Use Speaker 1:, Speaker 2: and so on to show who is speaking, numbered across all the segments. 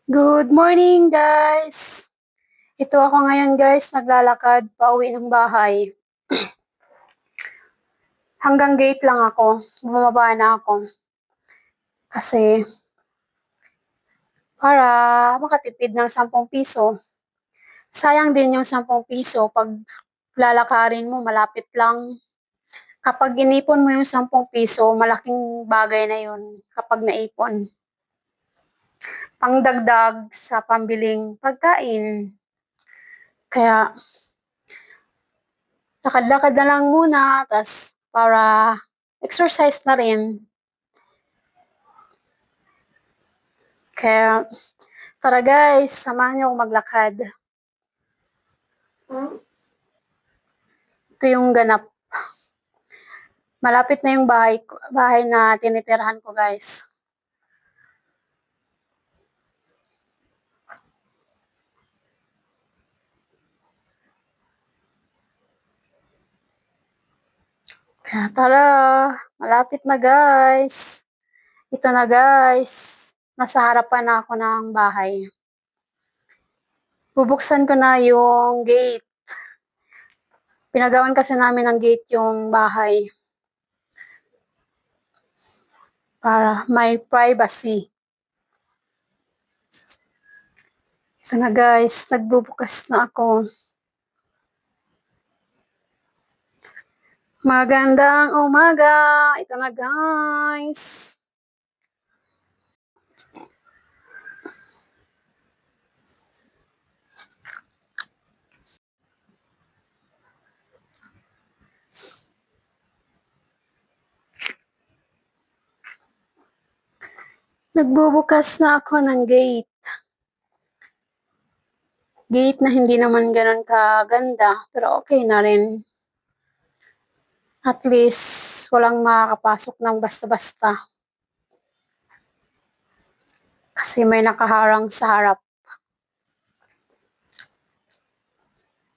Speaker 1: Good morning, guys! Ito ako ngayon, guys, naglalakad pauwi ng bahay. Hanggang gate lang ako, bumaba na ako. Kasi, para makatipid ng 10 piso. Sayang din yung 10 piso pag lalakarin mo, malapit lang. Kapag inipon mo yung 10 piso, malaking bagay na yun kapag naipon. Pangdagdag sa pambiling pagkain. Kaya, lakad-lakad na lang muna, tas para exercise na rin. Kaya, tara guys, samahan niyo akong maglakad. Ito yung ganap. Malapit na yung bahay na tinitirahan ko, guys. Kaya tara, malapit na guys. Ito na guys, nasa harapan na ako ng bahay. Bubuksan ko na yung gate. Pinagawan kasi namin ng gate yung bahay. Para may privacy. Ito na guys, nagbubukas na ako. Magandang umaga! Ito na guys. Nagbubukas na ako ng gate. Gate na hindi naman ganun kaganda, pero okay na rin. At least, walang makakapasok ng basta-basta. Kasi may nakaharang sa harap.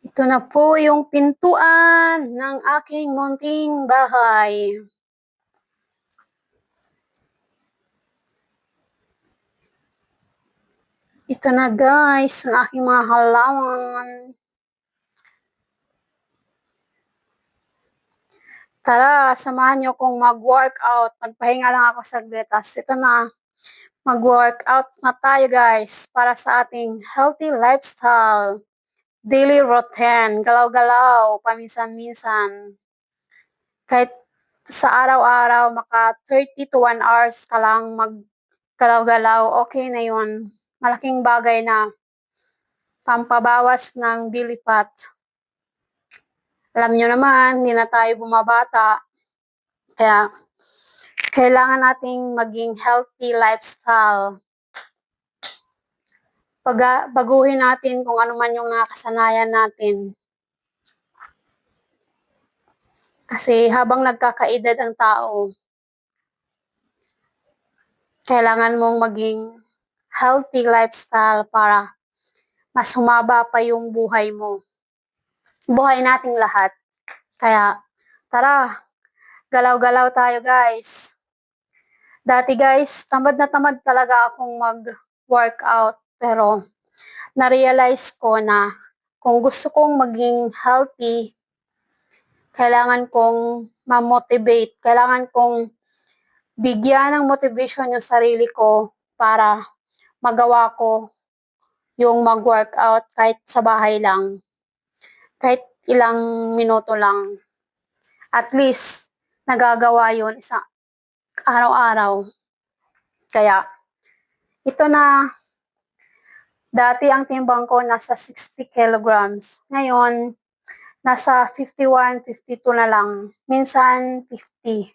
Speaker 1: Ito na po yung pintuan ng aking munting bahay. Ito na guys, ang aking mga halaman. Tara, samahan niyo kong mag-workout. Magpahinga lang ako saglit. Ito na, mag-workout na tayo guys para sa ating healthy lifestyle. Daily routine, galaw-galaw, paminsan-minsan. Kahit sa araw-araw, maka 30 to 1 hours ka lang mag-galaw-galaw, okay na yun. Malaking bagay na pampabawas ng belly fat. Alam nyo naman, hindi na tayo bumabata. Kaya, kailangan nating maging healthy lifestyle. Baguhin natin kung ano man yung nakasanayan natin. Kasi habang nagkakaedad ang tao, kailangan mong maging healthy lifestyle para mas humaba pa yung buhay mo. Buhay nating lahat. Kaya, tara, galaw-galaw tayo guys. Dati guys, tamad na tamad talaga akong mag-workout. Pero, na-realize ko na kung gusto kong maging healthy, kailangan kong ma-motivate. Kailangan kong bigyan ng motivation yung sarili ko para magawa ko yung mag-workout kahit sa bahay lang. Kahit ilang minuto lang. At least, nagagawa yun isang araw-araw. Kaya, ito na, dati ang timbang ko nasa 60 kilograms. Ngayon, nasa 51, 52 na lang. Minsan, 50.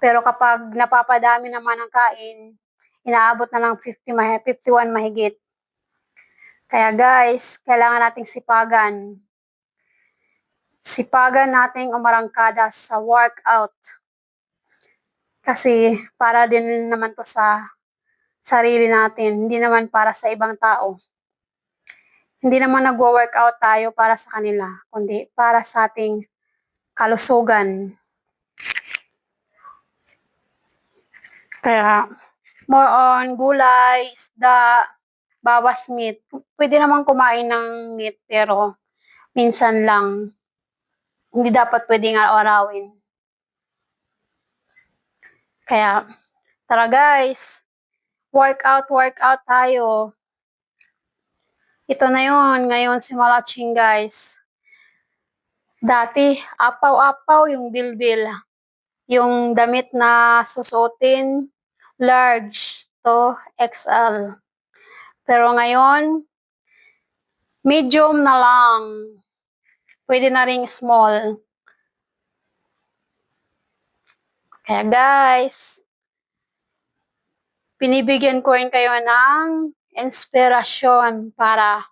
Speaker 1: Pero kapag napapadami naman ang kain, inaabot na ng 51 mahigit. Kaya guys, kailangan nating sipagan. Sipagan nating umarangkada sa workout. Kasi para din naman to sa sarili natin, hindi naman para sa ibang tao. Hindi naman nagwo-workout tayo para sa kanila, kundi para sa ating kalusugan. Kaya more on gulay, isda, bawas meat. Pwede naman kumain ng meat pero minsan lang. Hindi dapat pwedeng araw-arawin. Kaya, tara guys, workout tayo. Ito na yun, ngayon si Malaching guys. Dati, apaw-apaw yung bilbil. Yung damit na susuotin, large to XL. Pero ngayon, medium na lang. Pwede na ring small. Kaya guys, pinibigyan ko rin kayo ng inspirasyon para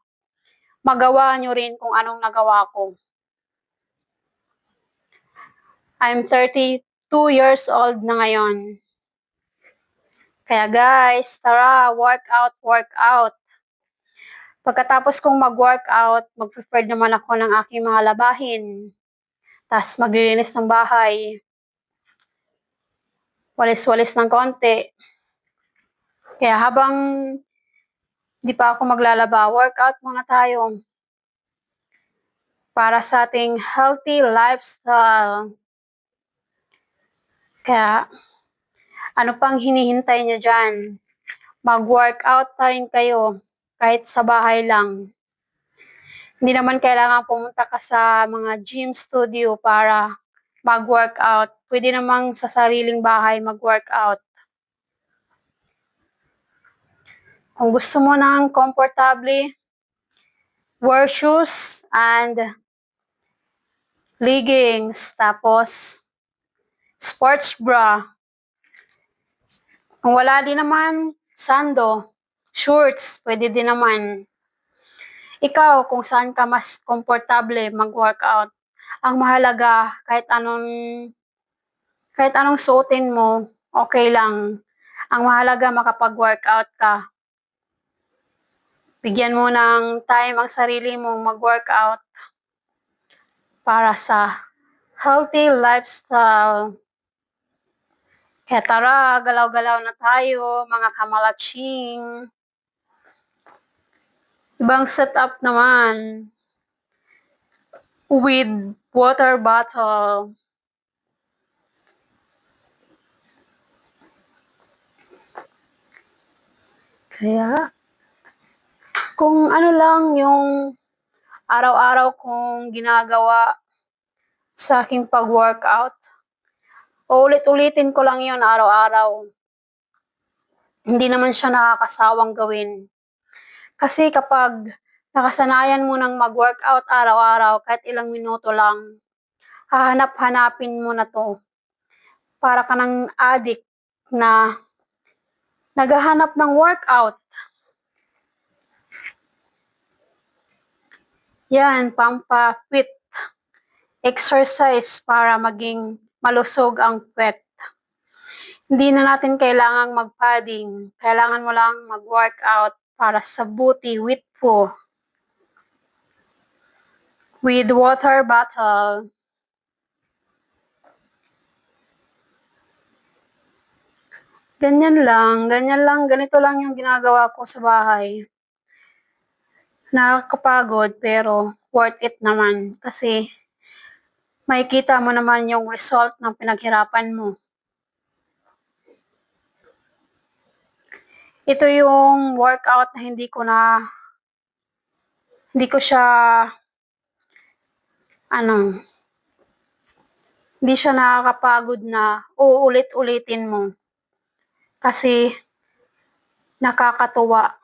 Speaker 1: magawa nyo rin kung anong nagawa ko. I'm 32 years old na ngayon. Kaya guys, tara, workout. Pagkatapos kong mag-workout, mag-prepare naman ako ng aking mga labahin. Tapos maglilinis ng bahay. Walis-walis ng konti. Kaya habang di pa ako maglalaba, workout muna tayo. Para sa ating healthy lifestyle. Kaya, ano pang hinihintay niyo dyan? Mag-workout pa rin kayo, kahit sa bahay lang. Hindi naman kailangan pumunta ka sa mga gym studio para mag-workout. Pwede namang sa sariling bahay mag-workout. Kung gusto mo ng comfortable, wear shoes and leggings, tapos sports bra. Kung wala din naman, sando, shorts, pwede din naman. Ikaw, kung saan ka mas komportable mag-workout. Ang mahalaga, kahit anong suotin mo, okay lang. Ang mahalaga, makapag-workout ka. Bigyan mo ng time ang sarili mong mag-workout para sa healthy lifestyle. Kaya tara, galaw-galaw na tayo, mga kamalaching. Ibang setup naman. With water bottle. Kaya, kung ano lang yung araw-araw kong ginagawa sa aking pag-workout, ulit-ulitin ko lang yun araw-araw. Hindi naman siya nakakasawang gawin. Kasi kapag nakasanayan mo ng mag-workout araw-araw, kahit ilang minuto lang, hahanap-hanapin mo na to. Para ka ng addict na naghahanap ng workout. Yan, pampa-fit. Exercise para maging malusog ang puwet. Hindi na natin kailangang mag-padding. Kailangan mo lang mag-workout para sa booty with po. With water bottle. Ganyan lang, ganito lang yung ginagawa ko sa bahay. Nakakapagod pero worth it naman kasi makikita mo naman yung result ng pinaghirapan mo. Ito yung workout na hindi ko siya hindi siya nakakapagod na uulit-ulitin mo. Kasi nakakatuwa.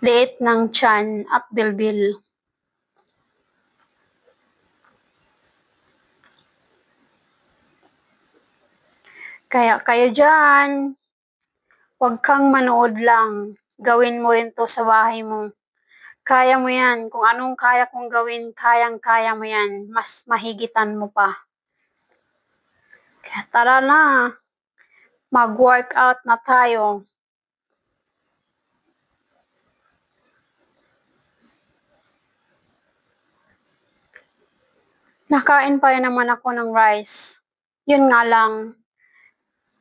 Speaker 1: Liit ng tiyan at bilbil. Kaya kayo dyan, huwag kang manood lang. Gawin mo rin to sa bahay mo. Kaya mo yan. Kung anong kaya kong gawin, kayang-kaya mo yan. Mas mahigitan mo pa. Kaya tara na. Mag-workout na tayo. Nakain pa rin naman ako ng rice. Yun nga lang,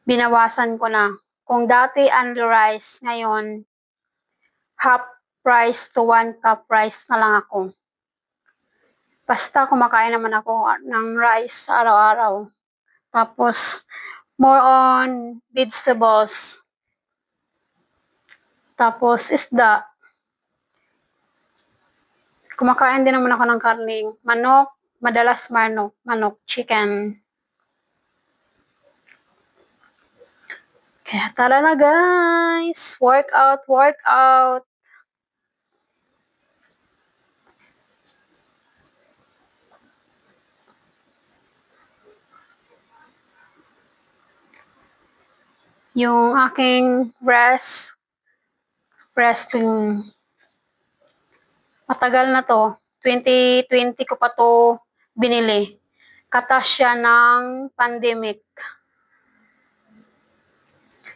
Speaker 1: binawasan ko na. Kung dati only rice, ngayon half price to 1 cup rice na lang ako. Basta kumakain naman ako ng rice araw-araw. Tapos, more on vegetables. Tapos, isda. Kumakain din naman ako ng karning manok, madalas manok, chicken. Kaya tara na guys, workout. Yung aking wrestling, matagal na to. 2020 ko pa to binili. Katas siya ng pandemic.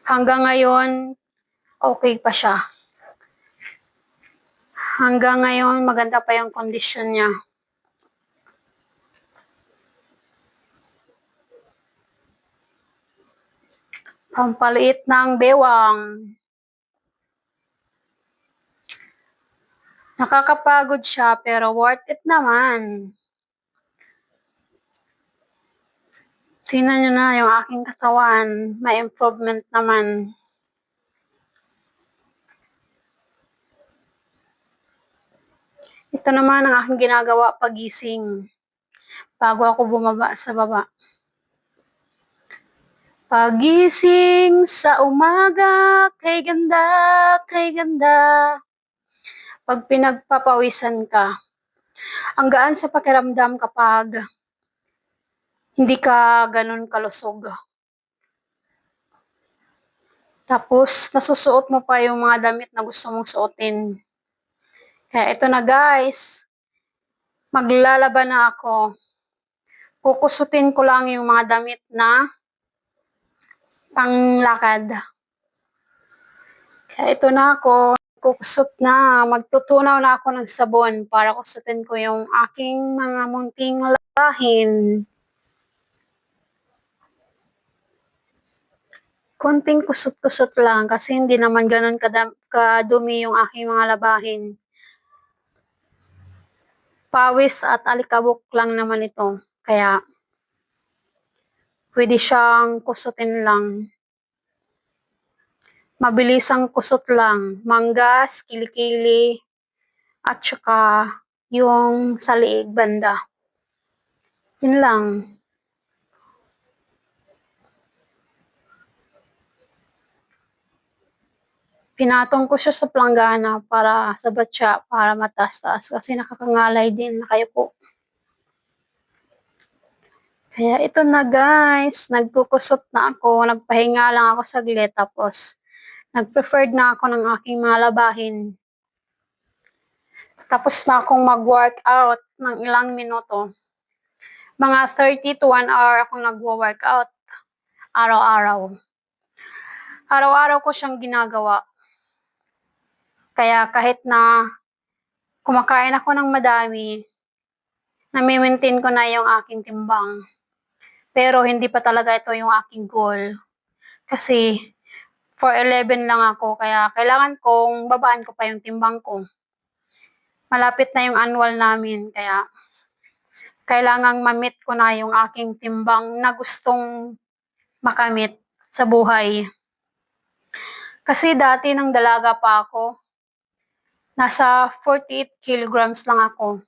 Speaker 1: Hanggang ngayon, okay pa siya. Hanggang ngayon, maganda pa yung kondisyon niya. Pampaliit ng bewang. Nakakapagod siya pero worth it naman. Tingnan nyo na yung aking katawan. May improvement naman. Ito naman ang aking ginagawa pagising. Bago ako bumaba sa baba. Pagising sa umaga, kay ganda, kay ganda. Pag pinagpapawisan ka, ang gaan sa pakiramdam kapag hindi ka ganun kalusog. Tapos, nasusuot mo pa yung mga damit na gusto mong suotin. Kaya ito na guys, maglalaban na ako. Kukusutin ko lang yung mga damit na panglakad. Kaya ito na ako, kukusot na, magtutunaw na ako ng sabon para kusutin ko yung aking mga munting lahin. Konting kusot-kusot lang kasi hindi naman ganun kadumi yung aking mga labahin. Pawis at alikabok lang naman ito. Kaya, pwede siyang kusutin lang. Mabilisang kusot lang. Manggas, kilikili, at saka yung sa liig banda. Yun lang. Pinatong ko siya sa planggana para sa batya, para mataas-taas kasi nakakangalay din, nakayuko. Kaya ito na guys, nagkukusot na ako, nagpahinga lang ako saglit, tapos nag-preferred na ako ng aking mga labahin. Tapos na akong mag-workout ng ilang minuto. Mga 30 to 1 hour akong nagwo-workout araw-araw. Araw-araw ko siyang ginagawa. Kaya kahit na kumakain ako ng madami, nami-maintain ko na yung aking timbang. Pero hindi pa talaga ito yung aking goal. Kasi 411 lang ako, kaya kailangan kong babaan ko pa yung timbang ko. Malapit na yung annual namin, kaya kailangang ma-meet ko na yung aking timbang na gustong makamit sa buhay. Kasi dati nang dalaga pa ako, nasa 48 kilograms lang ako.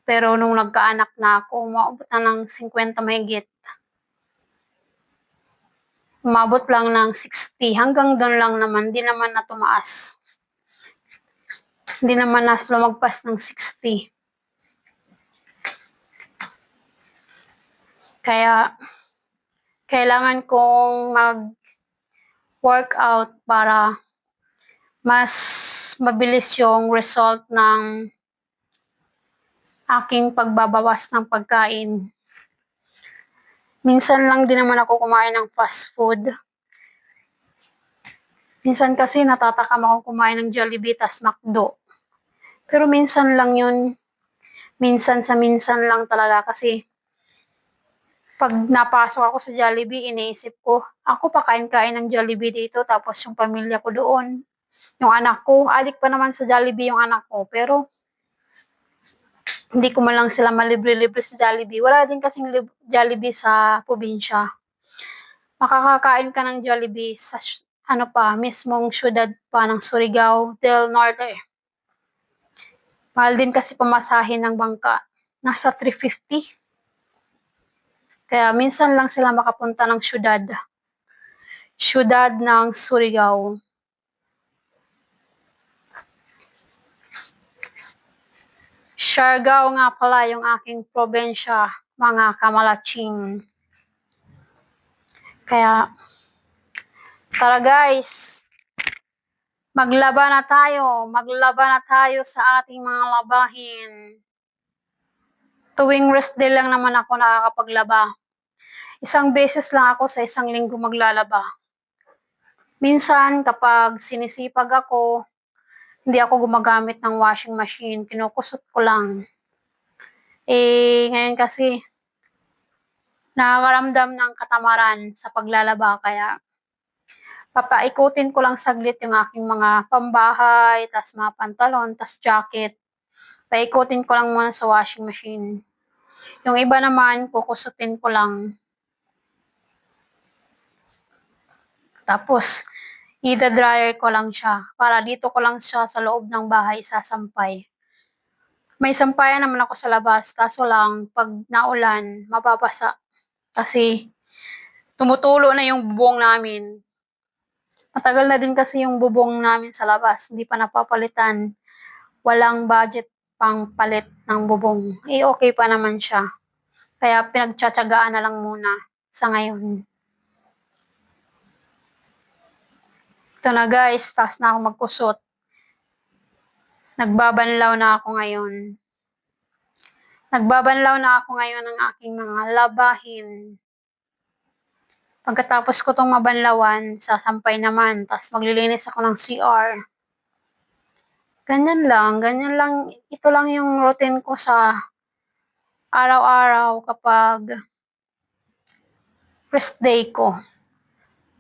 Speaker 1: Pero nung nagkaanak na ako, umabot na ng 50 mahigit. Umabot lang ng 60. Hanggang doon lang naman, di naman na tumaas. Hindi naman na lumagpas ng 60. Kaya, kailangan kong mag-workout para mas mabilis yung result ng aking pagbabawas ng pagkain. Minsan lang din naman ako kumain ng fast food. Minsan kasi natatakam ako kumain ng Jollibee tas McDo. Pero minsan lang yun. Minsan sa minsan lang talaga kasi pag napasok ako sa Jollibee, iniisip ko, ako pa kain-kain ng Jollibee dito tapos yung pamilya ko doon. Yung anak ko, adik pa naman sa Jollibee yung anak ko, pero hindi ko man lang sila malibre-libre sa Jollibee. Wala din kasing Jollibee sa probinsya. Makakakain ka ng Jollibee sa mismong syudad pa ng Surigao del Norte. Mahal din kasi pamasahin ng bangka. Nasa 350. Kaya minsan lang sila makapunta ng syudad. Syudad ng Surigao. Siargao nga pala yung aking probensya, mga kamalatsing. Kaya, tara guys, maglaba na tayo sa ating mga labahin. Tuwing rest day lang naman ako nakakapaglaba. Isang beses lang ako sa isang linggo maglalaba. Minsan, kapag sinisipag ako, hindi ako gumagamit ng washing machine, kinukusot ko lang. Ngayon kasi, nakakaramdam ng katamaran sa paglalaba, kaya papaikutin ko lang saglit yung aking mga pambahay, tas mga pantalon, tas jacket. Paikutin ko lang muna sa washing machine. Yung iba naman, kukusutin ko lang. Tapos, ida-dryer ko lang siya. Para dito ko lang siya sa loob ng bahay sasampay. May sampayan naman ako sa labas, kaso lang, pag naulan, mapapasa. Kasi, tumutulo na yung bubong namin. Matagal na din kasi yung bubong namin sa labas, hindi pa napapalitan. Walang budget pang palit ng bubong. Okay pa naman siya. Kaya pinagtsatsagaan na lang muna sa ngayon. Ito na guys, taas na ako magkusot. Nagbabanlaw na ako ngayon. Nagbabanlaw na ako ngayon ng aking mga labahin. Pagkatapos ko tong mabanlawan, sasampay naman, tapos maglilinis ako ng CR. Ganyan lang. Ito lang yung routine ko sa araw-araw kapag rest day ko.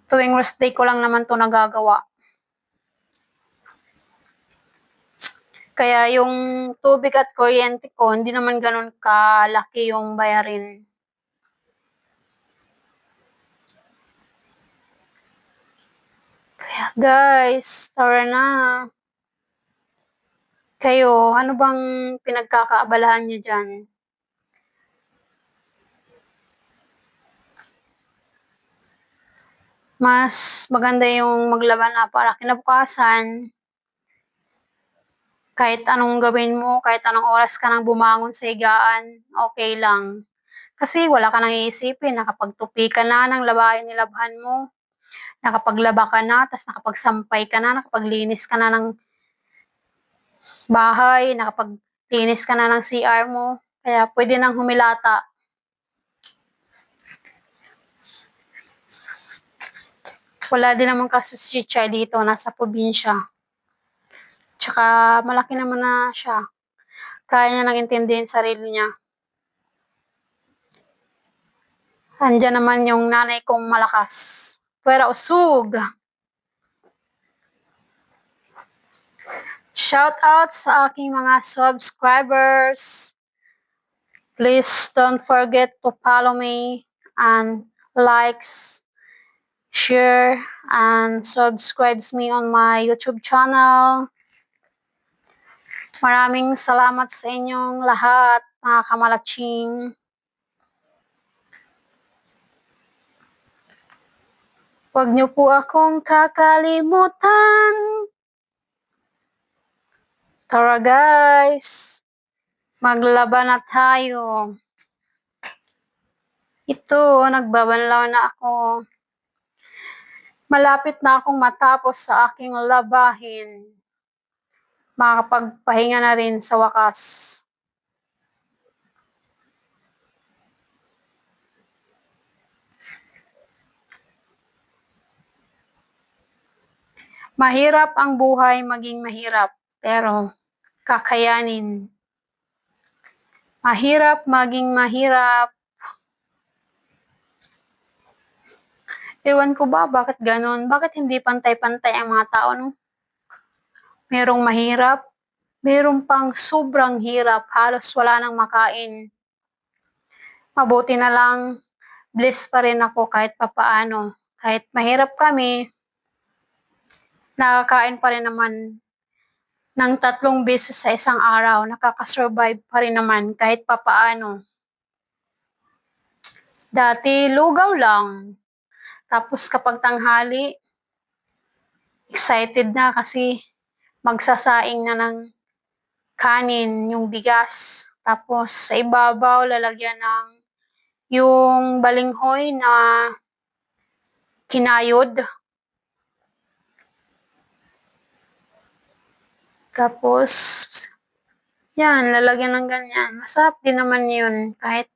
Speaker 1: Tuwing rest day ko lang naman to nagagawa. Kaya yung tubig at kuryente ko, hindi naman ganun kalaki yung bayarin. Kaya guys, tara na. Kayo, ano bang pinagkakaabalahan niyo dyan? Mas maganda yung maglaba na para kinabukasan. Kahit anong gawin mo, kahit anong oras ka nang bumangon sa higaan, okay lang. Kasi wala ka nang iisipin, nakapagtupi ka na ng labahin nilabhan mo, nakapaglaba ka na, tapos nakapagsampay ka na, nakapaglinis ka na ng bahay, nakapaglinis ka na ng CR mo, kaya pwede nang humilata. Wala din naman kasi si Chichay dito, nasa probinsya. Tsaka malaki naman na siya. Kaya niya nang intindihin sarili niya. Andiyan naman yung nanay kong malakas. Pwera usog. Shout out sa aking mga subscribers. Please don't forget to follow me and likes, share, and subscribes me on my YouTube channel. Maraming salamat sa inyong lahat, mga kamalatsing. Huwag niyo po akong kakalimutan. Tara guys, maglaba na tayo. Ito, nagbabanlaw na ako. Malapit na akong matapos sa aking labahin. Makakapagpahinga na rin sa wakas. Mahirap ang buhay maging mahirap, pero kakayanin. Mahirap maging mahirap. Ewan ko ba bakit ganon? Bakit hindi pantay-pantay ang mga tao, no? Merong mahirap, merong pang sobrang hirap, halos wala nang makain. Mabuti na lang, blessed pa rin ako kahit papaano. Kahit mahirap kami, nakakain pa rin naman ng 3 beses sa isang araw. Nakakasurvive pa rin naman kahit papaano. Dati, lugaw lang. Tapos kapag tanghali, excited na kasi magsasaing na ng kanin, yung bigas. Tapos sa ibabaw, lalagyan ng yung balinghoy na kinayod. Tapos, yan, lalagyan ng ganyan. Masarap din naman yun kahit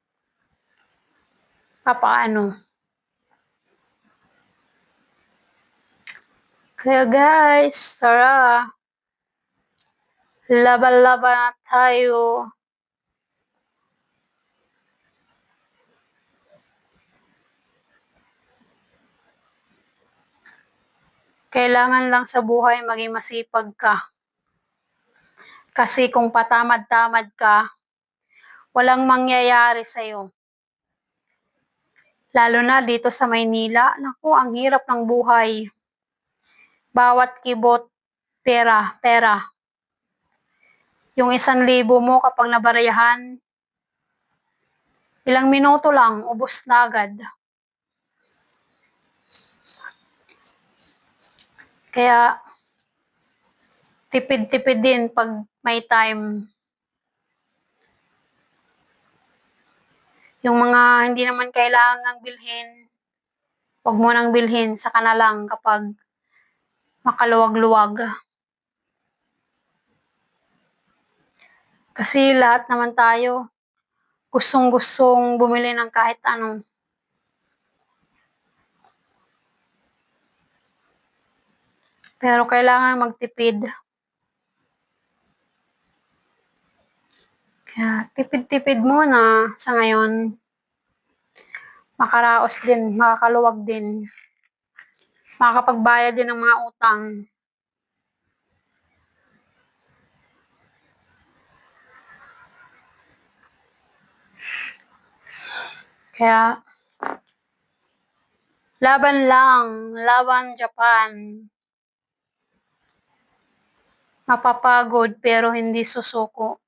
Speaker 1: papaano. Kaya guys, tara. Laban-laban na tayo. Kailangan lang sa buhay maging masipag ka. Kasi kung patamad-tamad ka, walang mangyayari sa'yo. Lalo na dito sa Maynila, naku, ang hirap ng buhay. Bawat kibot, pera, pera. Yung 1,000 mo kapag nabarayahan, ilang minuto lang, ubos na agad. Kaya, tipid-tipid din pag may time. Yung mga hindi naman kailangang bilhin, huwag mo nang bilhin, saka na lang kapag makaluwag-luwag. Kasi lahat naman tayo, gustong-gustong bumili ng kahit ano. Pero kailangan magtipid. Kaya tipid-tipid muna sa ngayon. Makaraos din, makakaluwag din. Makakapagbayad din ng mga utang. Kaya, laban lang, laban Japan. Mapapagod pero hindi susuko.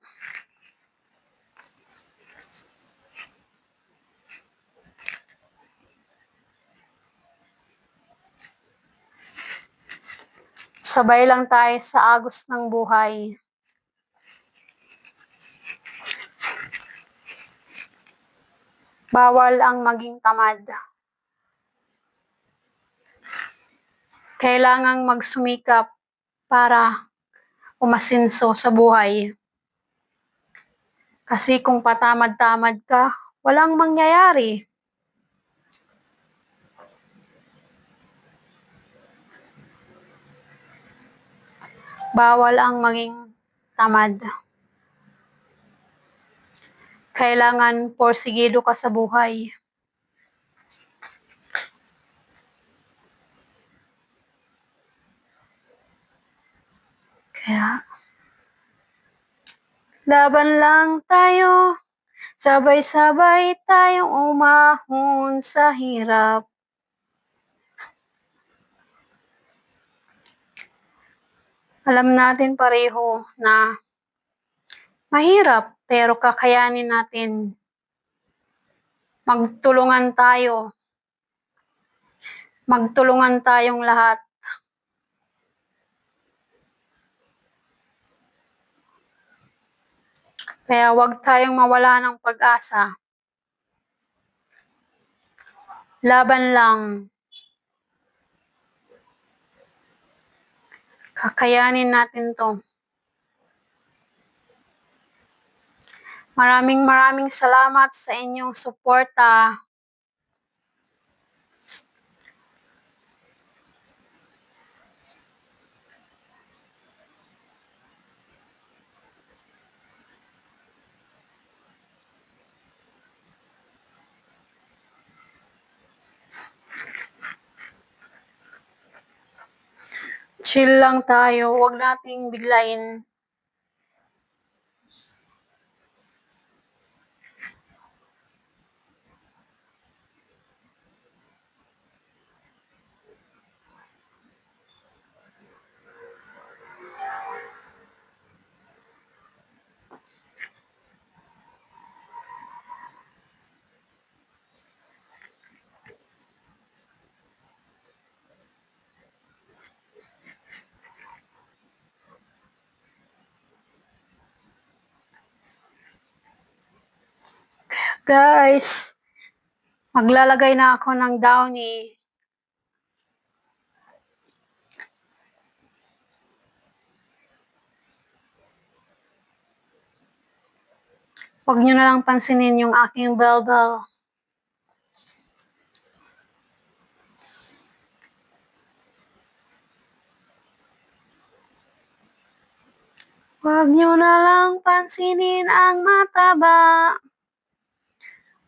Speaker 1: Sabay lang tayo sa agos ng buhay. Bawal ang maging tamad. Kailangang magsumikap para umasenso sa buhay. Kasi kung patamad-tamad ka, walang mangyayari. Bawal ang maging tamad. Kailangan porsigido ka sa buhay. Kaya, laban lang tayo, sabay-sabay tayong umahon sa hirap. Alam natin pareho na mahirap, pero kakayanin natin. Magtulungan tayo. Magtulungan tayong lahat. Kaya huwag tayong mawala ng pag-asa. Laban lang. Kakayanin natin to. Maraming salamat sa inyong suporta. Chill lang tayo, huwag nating biglain. Guys, maglalagay na ako ng downy. Huwag nyo na lang pansinin yung aking bell-bell. Huwag nyo na lang pansinin ang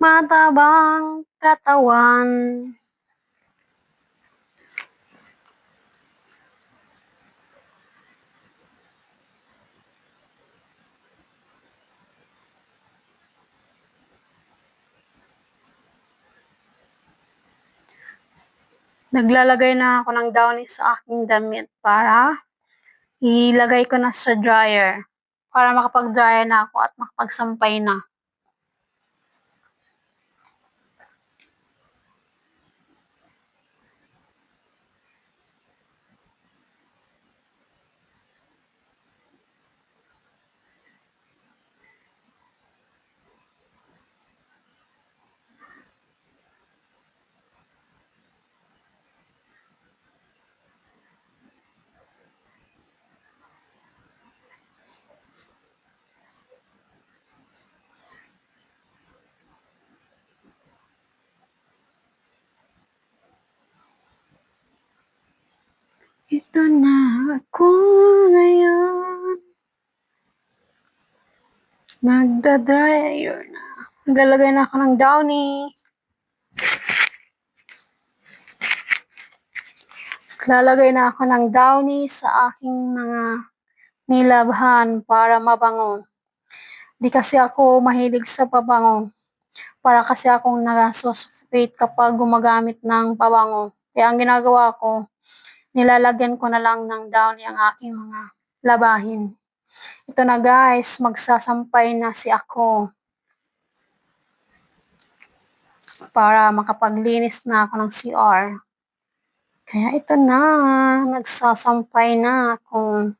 Speaker 1: matabang katawan. Naglalagay na ako ng downy sa aking damit para ilagay ko na sa dryer. Para makapag-dryer na ako at makapagsampay na. Ito na ako ngayon. Magda-dryer na. Naglalagay na ako ng downy. Lalagay na ako ng downy sa aking mga nilabhan para mabango. Di kasi ako mahilig sa pabango. Para kasi akong nag-suffocate kapag gumagamit ng pabango. Kaya ang ginagawa ko, nilalagyan ko na lang ng downy ang aking mga labahin. Ito na guys, magsasampay na si ako. Para makapaglinis na ako ng CR. Kaya ito na, nagsasampay na ako.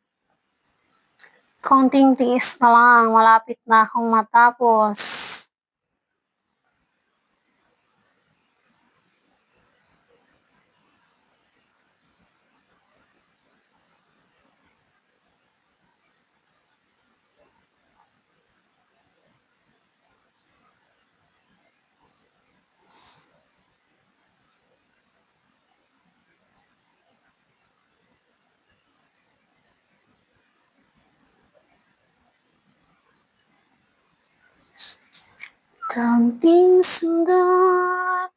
Speaker 1: Konting tiis na lang, malapit na akong matapos. Kaunting sundot.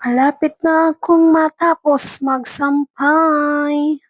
Speaker 1: Malapit na akong matapos magsampay.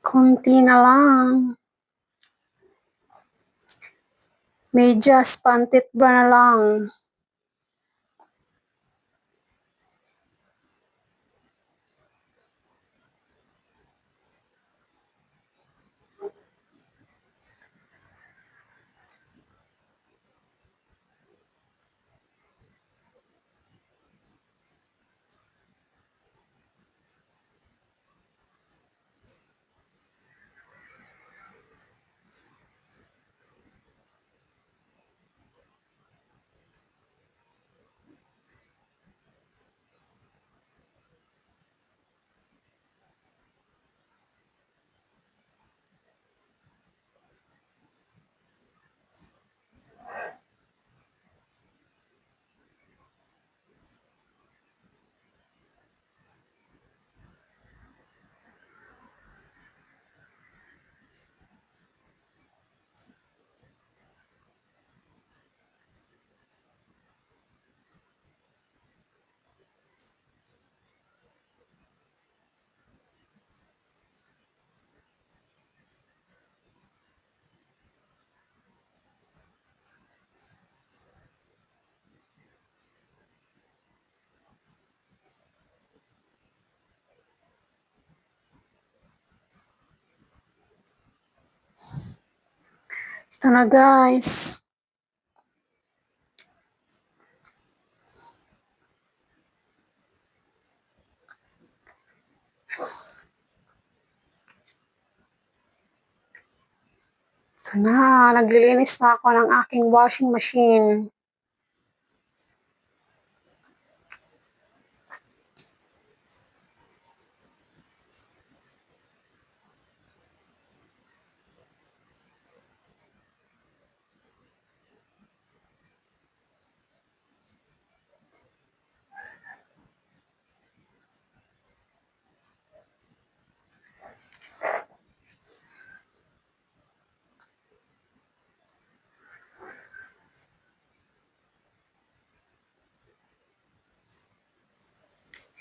Speaker 1: Kunti na lang. Medyas, pantit ba na lang. Ito na guys. Ito na, naglilinis na ako ng aking washing machine.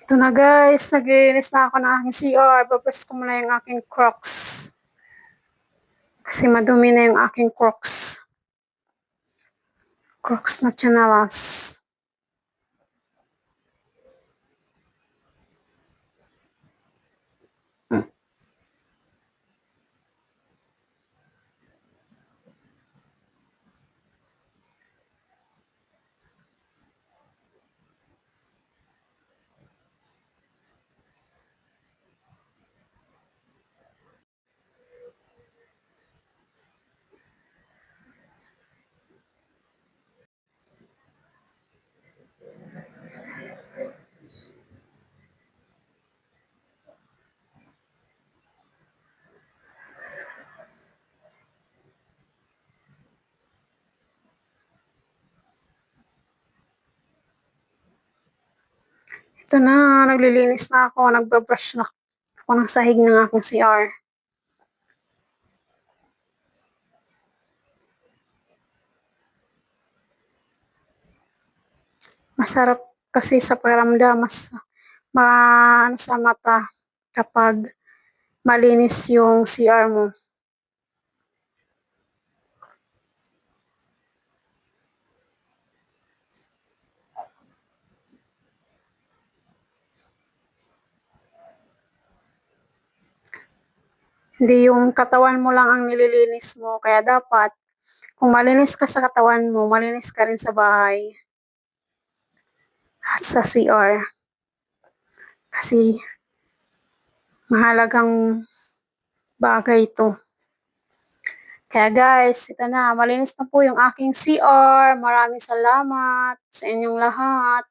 Speaker 1: Ito na guys, naglilinis na ako ng aking CR. Babras ko muna yung aking Crocs. Kasi madumi na yung aking Crocs. Crocs na chanelas. Ito na, naglilinis na ako. Nagbabrush na ako ng sahig ng aking CR. Masarap kasi sa pakiramdam, mas sa mata kapag malinis yung CR mo. Hindi yung katawan mo lang ang nililinis mo. Kaya dapat, kung malinis ka sa katawan mo, malinis ka rin sa bahay at sa CR. Kasi mahalagang bagay ito. Kaya guys, ito na, malinis na po yung aking CR. Maraming salamat sa inyong lahat.